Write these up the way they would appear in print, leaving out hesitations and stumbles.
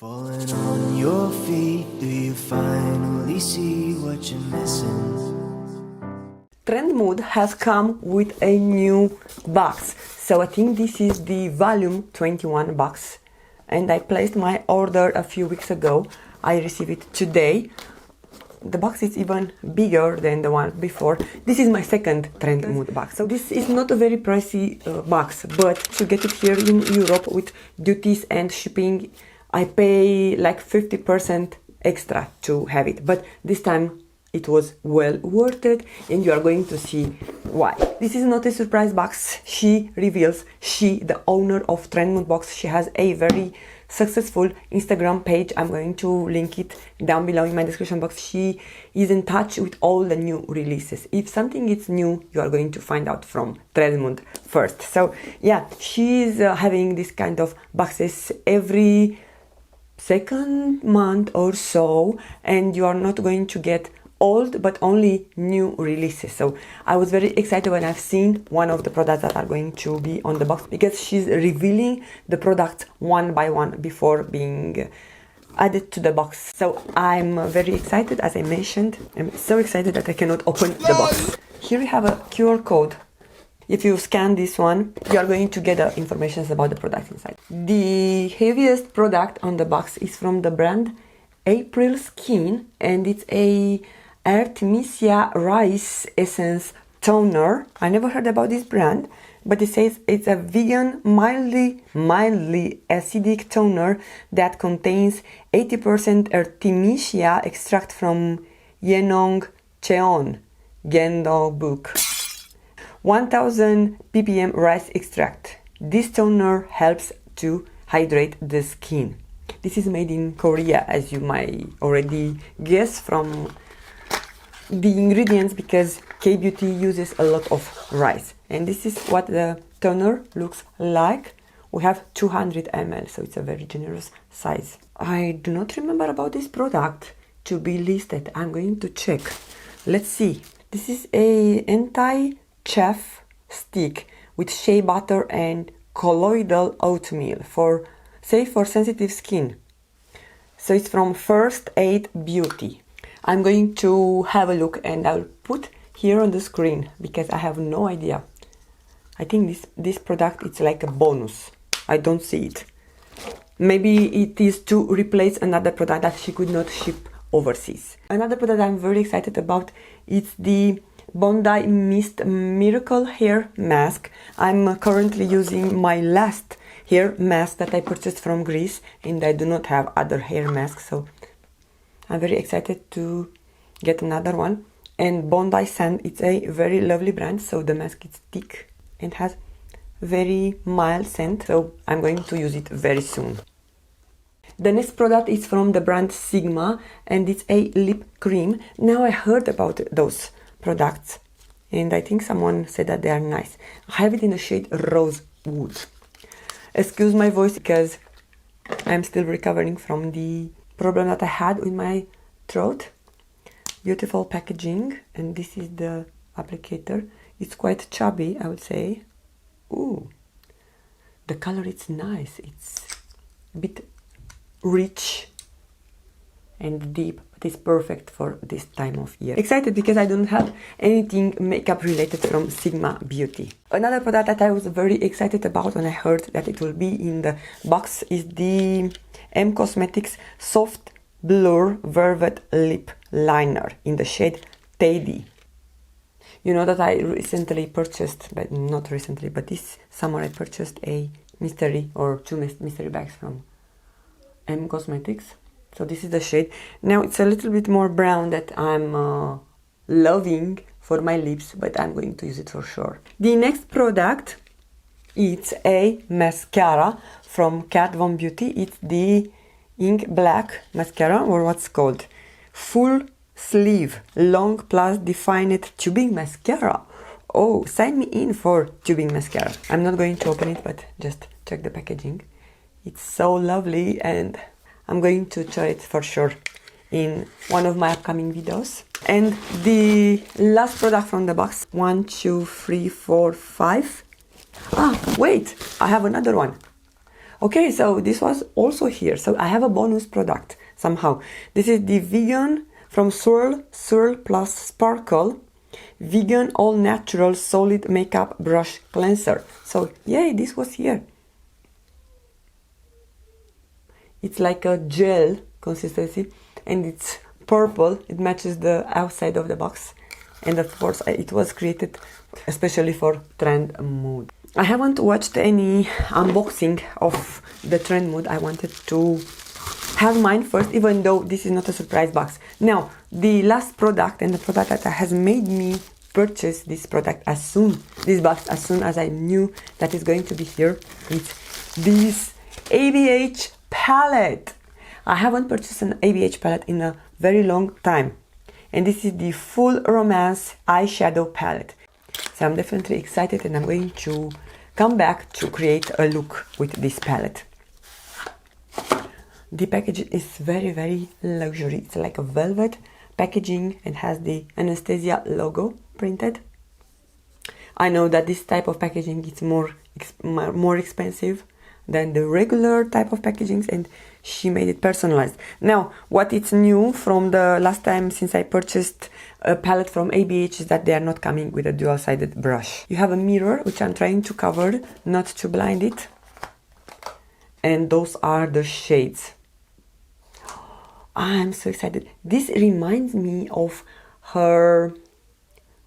Falling on your feet, do you finally see what you're missing? Trendmood has come with a new box, so I think this is the volume 21 box, and I placed my order a few weeks ago. I received it today. The box is even bigger than the one before. This is my second Trendmood box, so this is not a very pricey box, but to get it here in Europe with duties and shipping, I pay like 50% extra to have it, but this time it was well worth it, and you are going to see why. This is not a surprise box. She reveals, the owner of Trendmood Box, she has a very successful Instagram page. I'm going to link it down below in my description box. She is in touch with all the new releases. If something is new, you are going to find out from Trendmood first. So yeah, she's having this kind of boxes every second month or so, and you are not going to get old but only new releases. So I was very excited when I've seen one of the products that are going to be on the box, because she's revealing the products one by one before being added to the box. So I'm very excited. As I mentioned, I'm so excited that I cannot open the box. Here we have a QR code. If you scan this one, you are going to get the information about the product inside. The heaviest product on the box is from the brand April Skin, and it's a Artemisia Rice Essence Toner. I never heard about this brand, but it says it's a vegan, mildly acidic toner that contains 80% Artemisia extract from Yenong Cheon Gendo book. 1000 ppm rice extract. This toner helps to hydrate the skin. This is made in Korea, as you might already guess from the ingredients, because K-Beauty uses a lot of rice. And this is what the toner looks like. We have 200 ml, so it's a very generous size. I do not remember about this product to be listed. I'm going to check. Let's see. This is a anti-chafe stick with shea butter and colloidal oatmeal, safe for sensitive skin. So it's from First Aid Beauty. I'm going to have a look, and I'll put here on the screen because I have no idea. I think this product, it's like a bonus. I don't see it. Maybe it is to replace another product that she could not ship overseas. Another product I'm very excited about is the Bondi Mist Miracle Hair Mask. I'm currently using my last hair mask that I purchased from Greece, and I do not have other hair masks, so I'm very excited to get another one. And Bondi Sand, it's a very lovely brand, so the mask is thick and has very mild scent, so I'm going to use it very soon. The next product is from the brand Sigma, and it's a lip cream. Now I heard about those products, and I think someone said that they are nice. I have it in the shade Rosewood. Excuse my voice because I'm still recovering from the problem that I had with my throat. Beautiful packaging, and this is the applicator. It's quite chubby, I would say. Ooh, the color is nice. It's a bit rich and deep, but it's perfect for this time of year. Excited because I don't have anything makeup related from Sigma Beauty. Another product that I was very excited about when I heard that it will be in the box is the M Cosmetics Soft Blur Velvet Lip Liner in the shade Teddy. You know that I recently purchased, but not recently, but this summer I purchased a mystery or two mystery bags from M Cosmetics. So this is the shade. Now it's a little bit more brown that I'm loving for my lips, but I'm going to use it for sure. The next product, it's a mascara from Kat Von Beauty. It's the Ink Black mascara, or what's called Full Sleeve Long Plus Defined Tubing Mascara. Oh, sign me in for tubing mascara. I'm not going to open it, but just check the packaging. It's so lovely, and I'm going to try it for sure in one of my upcoming videos. And the last product from the box, 1, 2, 3, 4, 5. Ah, wait, I have another one. Okay, so this was also here. So I have a bonus product somehow. This is the vegan from Swirl plus Sparkle vegan all natural solid makeup brush cleanser. So yay, this was here. It's like a gel consistency and it's purple. It matches the outside of the box, and of course it was created especially for Trendmood. I haven't watched any unboxing of the Trendmood. I wanted to have mine first, even though this is not a surprise box. Now, the last product and the product that has made me purchase this box as soon as I knew that it's going to be here, it's this ABH palette. I haven't purchased an ABH palette in a very long time, and this is the Full Romance eyeshadow palette. So I'm definitely excited, and I'm going to come back to create a look with this palette. The packaging is very luxury. It's like a velvet packaging and has the Anastasia logo printed. I know that this type of packaging is more expensive than the regular type of packagings, and she made it personalized. Now, what is new from the last time since I purchased a palette from ABH is that they are not coming with a dual-sided brush. You have a mirror, which I'm trying to cover, not to blind it. And those are the shades. I'm so excited. This reminds me of her,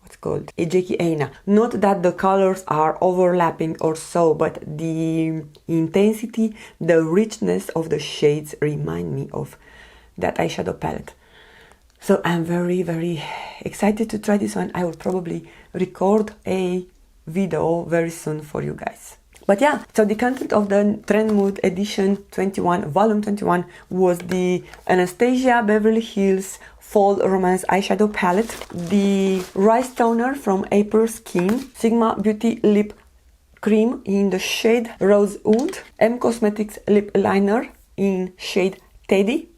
what's called, Jackie Aina. Not that the colors are overlapping or so, but the intensity, the richness of the shades remind me of that eyeshadow palette. So I'm very excited to try this one. I will probably record a video very soon for you guys. But yeah, so the content of the Trendmood edition 21, volume 21 was the Anastasia Beverly Hills Fall Romance eyeshadow palette, the Rice Toner from April Skin, Sigma Beauty Lip Cream in the shade Rosewood, M Cosmetics Lip Liner in shade Teddy,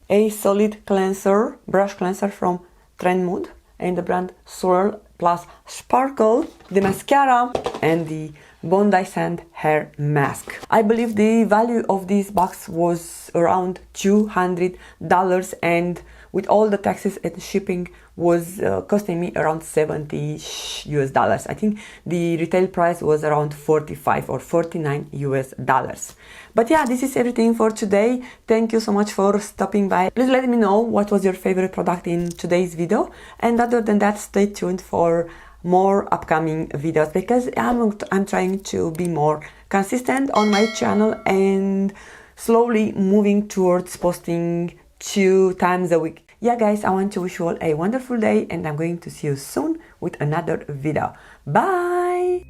a solid cleanser, brush cleanser from Trendmood and the brand Swirl plus Sparkle, the mascara, and the Bondi Sand hair mask. I believe the value of this box was around $200, and with all the taxes and shipping was costing me around $70 US. I think the retail price was around $45 or $49 US. But yeah, this is everything for today. Thank you so much for stopping by. Please let me know what was your favorite product in today's video, and other than that, stay tuned for more upcoming videos, because I'm trying to be more consistent on my channel and slowly moving towards posting 2 times a week. Yeah guys, I want to wish you all a wonderful day, and I'm going to see you soon with another video. Bye!